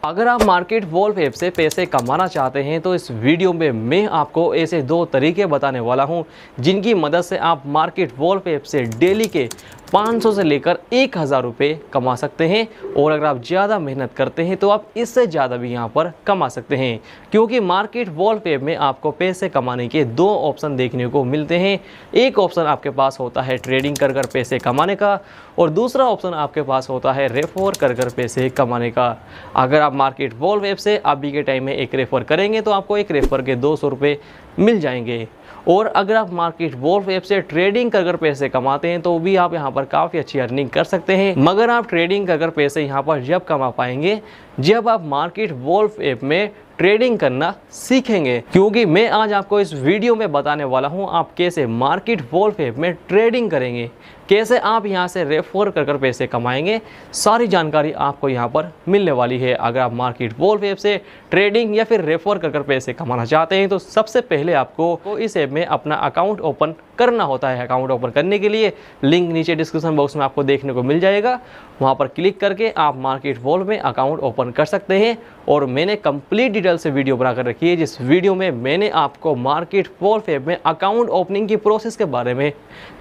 अगर आप market wolf app से पैसे कमाना चाहते हैं तो इस वीडियो में मैं आपको ऐसे 2 तरीके बताने वाला हूं जिनकी मदद से आप मार्केट वॉल्फ ऐप से डेली के 500 से लेकर 1000 रुपये कमा सकते हैं। और अगर आप ज़्यादा मेहनत करते हैं तो आप इससे ज़्यादा भी यहाँ पर कमा सकते हैं, क्योंकि मार्केट वॉल्फ ऐप में आपको पैसे कमाने के 2 ऑप्शन देखने को मिलते हैं। एक ऑप्शन आपके पास होता है ट्रेडिंग कर कर पैसे कमाने का, और दूसरा ऑप्शन आपके पास होता है रेफर कर कर पैसे कमाने का। अगर आप मार्केट वॉल्फ ऐप से अभी के टाइम में एक रेफर करेंगे तो आपको एक रेफर के 200 रुपये मिल जाएंगे। और अगर आप मार्केट वॉल्फ ऐप से ट्रेडिंग कर कर पैसे कमाते हैं तो भी आप यहाँ पर काफ़ी अच्छी अर्निंग कर सकते हैं। मगर आप ट्रेडिंग कर कर पैसे यहाँ पर जब कमा पाएंगे जब आप मार्केट वॉल्फ ऐप में ट्रेडिंग करना सीखेंगे, क्योंकि मैं आज आपको इस वीडियो में बताने वाला हूं आप कैसे मार्केट वॉल्फ ऐप में ट्रेडिंग करेंगे, कैसे आप यहां से रेफर कर कर पैसे कमाएंगे। सारी जानकारी आपको यहां पर मिलने वाली है। अगर आप मार्केट वॉल्फ ऐप से ट्रेडिंग या फिर रेफर कर कर पैसे कमाना चाहते हैं तो सबसे पहले आपको इस ऐप में अपना अकाउंट ओपन करना होता है। अकाउंट ओपन करने के लिए लिंक नीचे डिस्क्रिप्शन बॉक्स में आपको देखने को मिल जाएगा, वहां पर क्लिक करके आप मार्केट वॉल्फ में अकाउंट ओपन कर सकते हैं। और मैंने कंप्लीट डिटेल से वीडियो बनाकर रखी है, जिस वीडियो में मैंने आपको मार्केट वॉल्फ ऐप में अकाउंट ओपनिंग की प्रोसेस के बारे में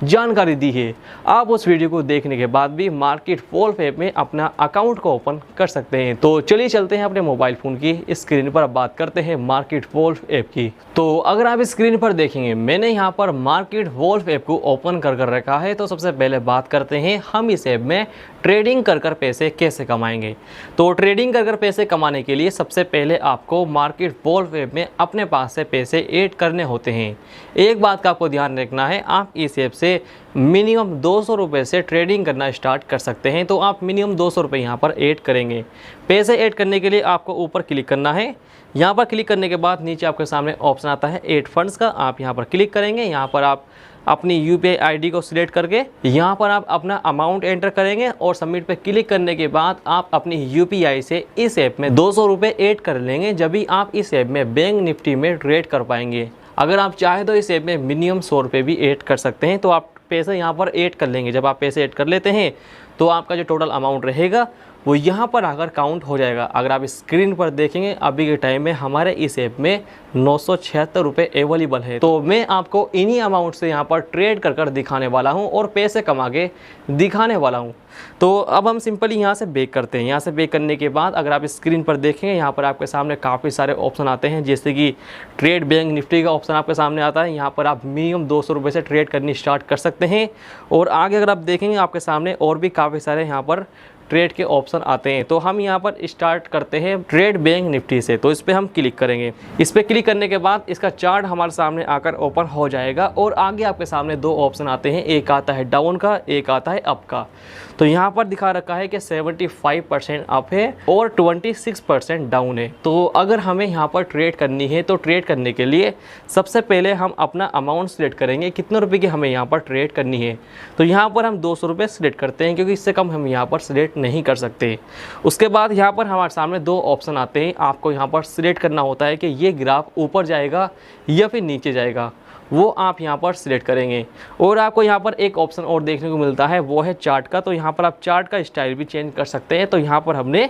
जानकारी दी है। आप उस वीडियो को देखने के बाद भी मार्केट वॉल्फ ऐप में अपना अकाउंट को ओपन कर सकते हैं। तो चलिए चलते हैं अपने मोबाइल फ़ोन की स्क्रीन पर, बात करते हैं मार्केट वॉल्फ ऐप की। तो अगर आप स्क्रीन पर देखेंगे मैंने यहाँ पर मार्केट वॉल्फ ऐप को ओपन कर रखा है। तो सबसे पहले बात करते हैं हम इस ऐप में ट्रेडिंग कर कर पैसे कैसे कमाएंगे। तो ट्रेडिंग कर कर पैसे कमाने के लिए सबसे पहले आपको मार्केट वॉल्फ ऐप में अपने पास से पैसे ऐड करने होते हैं। एक बात का आपको ध्यान रखना है, आप इस ऐप से मिनिमम 200 रुपये से ट्रेडिंग करना स्टार्ट कर सकते हैं। तो आप मिनिमम 200 रुपये यहाँ पर ऐड करेंगे। पैसे ऐड करने के लिए आपको ऊपर क्लिक करना है। यहाँ पर क्लिक करने के बाद नीचे आपके सामने ऑप्शन आता है ऐड फंड्स का, आप यहाँ पर क्लिक करेंगे। यहाँ पर आप अपनी UPI ID को सिलेक्ट करके यहाँ पर आप अपना अमाउंट एंटर करेंगे और सबमिट पे क्लिक करने के बाद आप अपनी UPI से इस ऐप में 200 रुपये ऐड कर लेंगे। जब भी आप इस ऐप में बैंक निफ्टी में ट्रेड कर पाएंगे। अगर आप चाहें तो इस ऐप में मिनिमम 100 रुपये भी ऐड कर सकते हैं। तो आप पैसे यहाँ पर ऐड कर लेंगे। जब आप पैसे ऐड कर लेते हैं तो आपका जो टोटल अमाउंट रहेगा वो यहाँ पर आकर काउंट हो जाएगा। अगर आप स्क्रीन पर देखेंगे अभी के टाइम में हमारे इस ऐप में 976 रुपये अवेलेबल है। तो मैं आपको इन्हीं अमाउंट से यहाँ पर ट्रेड कर कर दिखाने वाला हूँ और पैसे कमा के दिखाने वाला हूँ। तो अब हम सिंपली यहाँ से बैक करते हैं। यहाँ से बैक करने के बाद अगर आप स्क्रीन पर देखेंगे यहाँ पर आपके सामने काफ़ी सारे ऑप्शन आते हैं, जैसे कि ट्रेड बैंक निफ्टी का ऑप्शन आपके सामने आता है। यहाँ पर आप मिनिमम 200 रुपये से ट्रेड करनी स्टार्ट कर सकते हैं। और आगे अगर आप देखेंगे आपके सामने और भी काफ़ी सारे यहाँ पर ट्रेड के ऑप्शन आते हैं। तो हम यहाँ पर स्टार्ट करते हैं ट्रेड बैंक निफ्टी से। तो इस पर हम क्लिक करेंगे। इस पर क्लिक करने के बाद इसका चार्ट हमारे सामने आकर ओपन हो जाएगा और आगे आपके सामने 2 ऑप्शन आते हैं, एक आता है डाउन का, एक आता है अप का। तो यहाँ पर दिखा रखा है कि 75% अप है और 26% डाउन है। तो अगर हमें यहाँ पर ट्रेड करनी है तो ट्रेड करने के लिए सबसे पहले हम अपना अमाउंट सिलेक्ट करेंगे, कितने रुपए की हमें यहाँ पर ट्रेड करनी है। तो यहाँ पर हम 200 रुपये सिलेक्ट करते हैं, क्योंकि इससे कम हम यहाँ पर सिलेक्ट नहीं कर सकते। उसके बाद यहाँ पर हमारे सामने 2 ऑप्शन आते हैं। आपको यहाँ पर सिलेक्ट करना होता है कि ये ग्राफ ऊपर जाएगा या फिर नीचे जाएगा, वो आप यहाँ पर सिलेक्ट करेंगे। और आपको यहाँ पर एक ऑप्शन और देखने को मिलता है, वो है चार्ट का। तो यहाँ पर आप चार्ट का स्टाइल भी चेंज कर सकते हैं। तो यहाँ पर हमने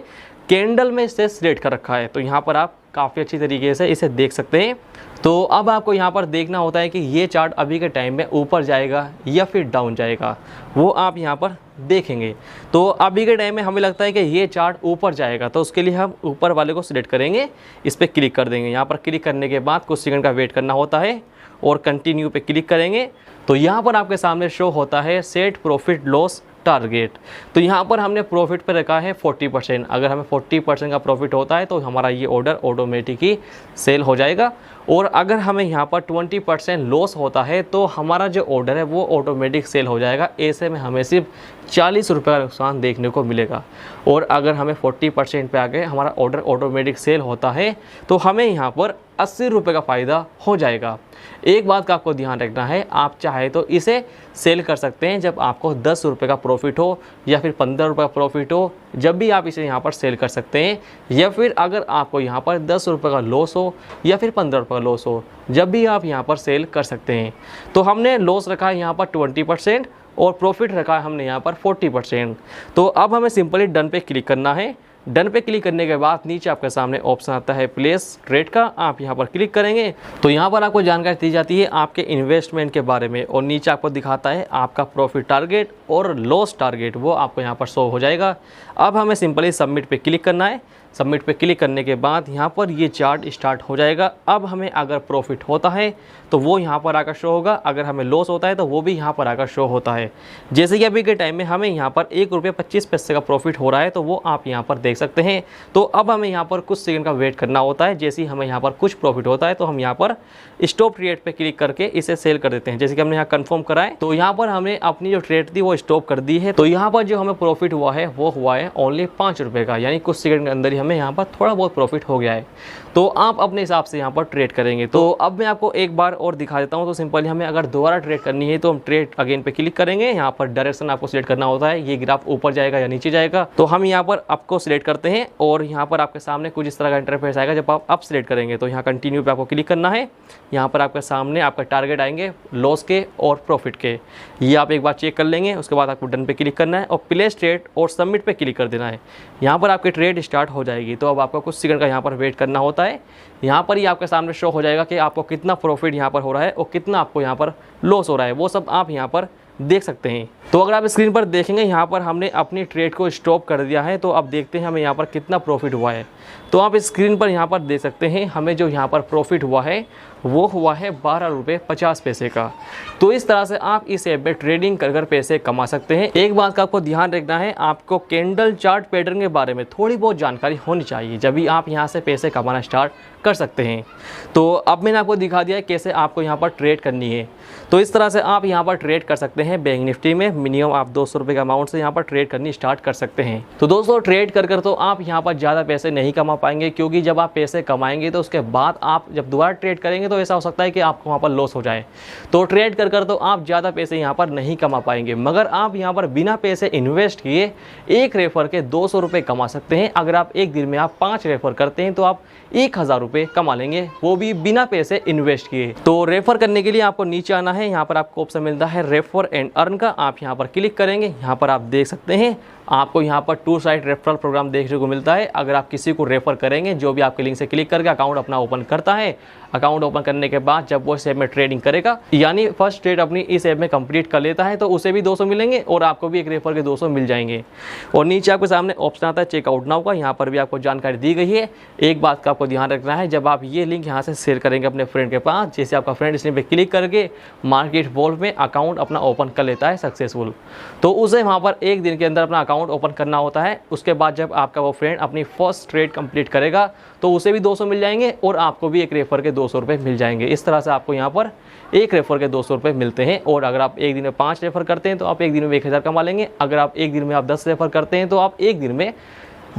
कैंडल में इसे सिलेक्ट कर रखा है। तो यहाँ पर आप काफ़ी अच्छी तरीके से इसे देख सकते हैं। तो अब आपको यहाँ पर देखना होता है कि ये चार्ट अभी के टाइम में ऊपर जाएगा या फिर डाउन जाएगा, वो आप यहाँ पर देखेंगे। तो अभी के टाइम में हमें लगता है कि ये चार्ट ऊपर जाएगा, तो उसके लिए हम ऊपर वाले को सिलेक्ट करेंगे, इस पर क्लिक कर देंगे। यहाँ पर क्लिक करने के बाद कुछ सेकंड का वेट करना होता है और कंटिन्यू पे क्लिक करेंगे। तो यहाँ पर आपके सामने शो होता है सेट प्रॉफिट लॉस टारगेट। तो यहाँ पर हमने प्रॉफिट पर रखा है 40%। अगर हमें 40% का प्रॉफिट होता है तो हमारा ये ऑर्डर ऑटोमेटिक ही सेल हो जाएगा। और अगर हमें यहाँ पर 20% लॉस होता है तो हमारा जो ऑर्डर है वो ऑटोमेटिक सेल हो जाएगा। ऐसे में हमें सिर्फ 40 रुपये का नुकसान देखने को मिलेगा। और अगर हमें 40% पे आके हमारा ऑर्डर ऑटोमेटिक सेल होता है तो हमें यहाँ पर 80 रुपये का फ़ायदा हो जाएगा। एक बात का आपको ध्यान रखना है, आप चाहे तो इसे सेल कर सकते हैं जब आपको 10 रुपये का प्रॉफिट हो या फिर 15 रुपये का प्रॉफिट हो, जब भी आप इसे यहाँ पर सेल कर सकते हैं। या फिर अगर आपको यहाँ पर 10 रुपये का लॉस हो या फिर 15 रुपये का लॉस हो, जब भी आप यहाँ पर सेल कर सकते हैं। तो हमने लॉस रखा है यहाँ पर 20% और प्रॉफिट रखा है हमने यहाँ पर 40%। तो अब हमें सिंपली डन पे क्लिक करना है। डन पे क्लिक करने के बाद नीचे आपके सामने ऑप्शन आता है प्लेस ट्रेड का, आप यहाँ पर क्लिक करेंगे तो यहाँ पर आपको जानकारी दी जाती है आपके इन्वेस्टमेंट के बारे में और नीचे आपको दिखाता है आपका प्रॉफिट टारगेट और लॉस टारगेट, वो आपको यहाँ पर शो हो जाएगा। अब हमें सिंपली सबमिट पे क्लिक करना है। सबमिट पे क्लिक करने के बाद यहाँ पर ये चार्ट स्टार्ट हो जाएगा। अब हमें अगर प्रॉफिट होता है तो वो यहाँ पर आकर शो होगा, अगर हमें लॉस होता है तो वो भी यहाँ पर आकर शो होता है। जैसे कि अभी के टाइम में हमें यहाँ पर ₹1.25 का प्रॉफिट हो रहा है तो वो आप यहाँ पर देख सकते हैं। तो अब हमें यहाँ पर कुछ सेकंड का वेट करना होता है। जैसे ही हमें यहाँ पर कुछ प्रॉफिट होता है तो हम यहाँ पर स्टॉप ट्रेड पे क्लिक करके इसे सेल कर देते हैं। जैसे कि हमने यहाँ कंफर्म करा है तो यहाँ पर हमने अपनी जो ट्रेड थी वो स्टॉप कर दी है। तो यहाँ पर जो हमें प्रॉफिट हुआ है वो हुआ है ओनली ₹5 का, यानी कुछ सेकंड के अंदर ही हमें यहाँ पर थोड़ा बहुत प्रॉफिट हो गया है। तो आप अपने हिसाब से यहाँ पर ट्रेड करेंगे। तो अब मैं आपको एक बार और दिखा देता हूँ। तो सिंपली हमें अगर दोबारा ट्रेड करनी है तो हम ट्रेड अगेन पे क्लिक करेंगे। यहाँ पर डायरेक्शन आपको सिलेक्ट करना होता है, ये ग्राफ ऊपर जाएगा या नीचे जाएगा। तो हम यहाँ पर आपको सिलेक्ट करते हैं और यहाँ पर आपके सामने कुछ इस तरह का इंटरफेस आएगा। जब आप अप सिलेक्ट करेंगे तो यहाँ कंटिन्यू पे आपको क्लिक करना है। यहाँ पर आपके सामने आपका टारगेट आएंगे लॉस के और प्रॉफिट के, ये आप एक बार चेक कर लेंगे। उसके बाद आपको डन पे क्लिक करना है और प्लेस ट्रेड और सबमिट पे क्लिक कर देना है। यहाँ पर आपकी ट्रेड स्टार्ट हो जाएगी। तो अब आपको कुछ सेकंड का यहाँ पर वेट करना होता है। यहाँ पर ही आपके सामने शो हो जाएगा कि आपको कितना प्रॉफिट यहाँ पर हो रहा है और कितना आपको यहाँ पर लॉस हो रहा है, वो सब आप यहाँ पर देख सकते हैं। तो अगर आप स्क्रीन पर देखेंगे यहाँ पर हमने अपनी ट्रेड को स्टॉप कर दिया है। तो अब देखते हैं हमें यहाँ पर कितना प्रॉफिट हुआ है। तो आप स्क्रीन पर यहाँ पर देख सकते हैं हमें जो यहाँ पर प्रॉफिट हुआ है वो हुआ है ₹12.50 का। तो इस तरह से आप इस ऐप में ट्रेडिंग कर पैसे कमा सकते हैं। एक बात का आपको ध्यान रखना है, आपको कैंडल चार्ट पैटर्न के बारे में थोड़ी बहुत जानकारी होनी चाहिए, जब भी आप यहाँ से पैसे कमाना स्टार्ट कर सकते हैं। तो अब मैंने आपको दिखा दिया है कैसे आपको यहाँ पर ट्रेड करनी है। तो इस तरह से आप यहाँ पर ट्रेड कर सकते हैं। बैंक निफ्टी में मिनिमम आप ₹200 के अमाउंट से यहाँ पर ट्रेड करनी स्टार्ट कर सकते हैं। तो दोस्तों ट्रेड कर तो आप यहाँ पर ज़्यादा पैसे नहीं कमा पाएंगे, क्योंकि जब आप पैसे कमाएंगे तो उसके बाद आप जब दोबारा ट्रेड करेंगे तो ऐसा हो सकता है कि आपको वहाँ पर लॉस हो जाए। तो ट्रेड कर तो आप ज़्यादा पैसे यहाँ पर नहीं कमा पाएंगे, मगर आप यहाँ पर बिना पैसे इन्वेस्ट किए एक रेफर के ₹200 कमा सकते हैं। अगर आप एक दिन में आप 5 रेफर करते हैं तो आप ₹1000 कमा लेंगे, वो भी बिना पैसे इन्वेस्ट किए। तो रेफर करने के लिए आपको नीचे आना है। यहाँ पर आपको ऑप्शन मिलता है रेफर एंड अर्न का, आप यहाँ पर क्लिक करेंगे। यहाँ पर आप देख सकते हैं आपको यहाँ पर 2 साइड रेफरल प्रोग्राम देखने को मिलता है। अगर आप किसी को रेफर करेंगे, जो भी आपके लिंक से क्लिक करके अकाउंट अपना ओपन करता है, अकाउंट ओपन करने के बाद जब वो इस ऐप में ट्रेडिंग करेगा, यानी फर्स्ट ट्रेड अपनी इस ऐप में कंप्लीट कर लेता है, तो उसे भी 200 मिलेंगे और आपको भी एक रेफर के 200 मिल जाएंगे। और नीचे आपके सामने ऑप्शन आता है चेकआउट नाउ का, यहाँ पर भी आपको जानकारी दी गई है। एक बात का आपको ध्यान रखना है, जब आप ये लिंक यहाँ से शेयर करेंगे अपने फ्रेंड के पास, जैसे आपका फ्रेंड इस लिंक पे क्लिक करके मार्केट वॉल्व में अकाउंट अपना ओपन कर लेता है सक्सेसफुल, तो उसे वहाँ पर एक दिन के अंदर अपना अकाउंट ओपन करना होता है। उसके बाद जब आपका वो फ्रेंड अपनी फर्स्ट ट्रेड कंप्लीट करेगा तो उसे भी 200 मिल जाएंगे और आपको भी एक रेफर के ₹200 मिल जाएंगे। इस तरह से आपको यहाँ पर एक रेफर के ₹200 मिलते हैं। और अगर आप एक दिन में 5 रेफर करते हैं तो आप एक दिन में 1000 कमा लेंगे। अगर आप एक दिन में आप 10 रेफर करते हैं तो आप एक दिन में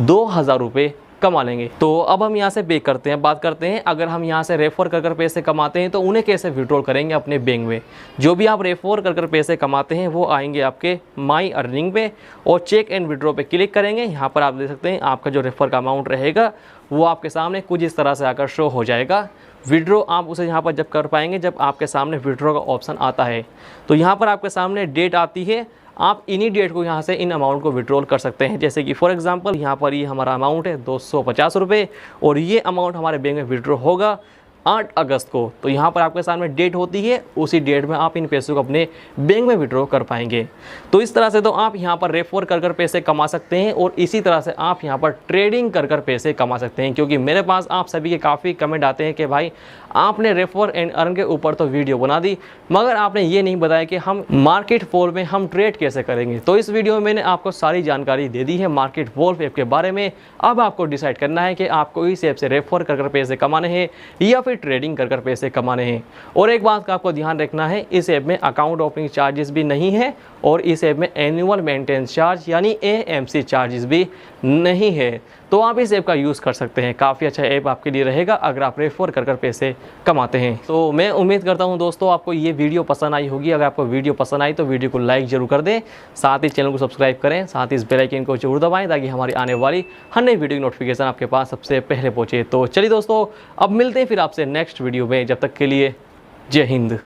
₹2000 कमा लेंगे। तो अब हम यहाँ से पे करते हैं, बात करते हैं अगर हम यहाँ से रेफर कर पैसे कमाते हैं तो उन्हें कैसे विड्रॉल करेंगे अपने बैंक में। जो भी आप रेफर कर पैसे कमाते हैं वो आएंगे आपके माई अर्निंग पे और चेक एंड विड्रॉ पे क्लिक करेंगे। यहाँ पर आप देख सकते हैं आपका जो रेफर का अमाउंट रहेगा वो आपके सामने कुछ इस तरह से आकर शो हो जाएगा। विड्रॉ आप उसे यहाँ पर जब कर पाएंगे जब आपके सामने विड्रॉ का ऑप्शन आता है। तो यहाँ पर आपके सामने डेट आती है, आप इन्हीं डेट को यहाँ से इन अमाउंट को विड्रॉल कर सकते हैं। जैसे कि फॉर एग्जांपल यहाँ पर ये हमारा अमाउंट है ₹250 और ये अमाउंट हमारे बैंक में विड्रॉ होगा 8 अगस्त को। तो यहाँ पर आपके सामने डेट होती है, उसी डेट में आप इन पैसों को अपने बैंक में विड्रॉ कर पाएंगे। तो इस तरह से तो आप यहाँ पर रेफर कर पैसे कमा सकते हैं और इसी तरह से आप यहाँ पर ट्रेडिंग कर पैसे कमा सकते हैं। क्योंकि मेरे पास आप सभी के काफ़ी कमेंट आते हैं कि भाई आपने रेफर एंड अर्न के ऊपर तो वीडियो बना दी, मगर आपने ये नहीं बताया कि हम मार्केट वॉल में हम ट्रेड कैसे करेंगे। तो इस वीडियो में मैंने आपको सारी जानकारी दे दी है मार्केट वॉल ऐप के बारे में। अब आपको डिसाइड करना है कि आपको इस ऐप से रेफर कर पैसे कमाने हैं या फिर ट्रेडिंग कर पैसे कमाने हैं। और एक बात का आपको ध्यान रखना है, इस ऐप में अकाउंट ओपनिंग चार्जेस भी नहीं है और इस ऐप में एनुअल मेंटेनेंस चार्ज यानी AMC चार्जेस भी नहीं है। तो आप इस ऐप का यूज़ कर सकते हैं, काफ़ी अच्छा ऐप आपके लिए रहेगा अगर आप रेफर कर पैसे कमाते हैं। तो मैं उम्मीद करता हूं दोस्तों आपको ये वीडियो पसंद आई होगी। अगर आपको वीडियो पसंद आई तो वीडियो को लाइक जरूर कर दें, साथ ही चैनल को सब्सक्राइब करें, साथ ही इस बेल आइकन को जरूर दबाएं ताकि हमारी आने वाली हर नई वीडियो की नोटिफिकेशन आपके पास सबसे पहले पहुंचे। तो चलिए दोस्तों अब मिलते हैं फिर आपसे नेक्स्ट वीडियो में, जब तक के लिए जय हिंद।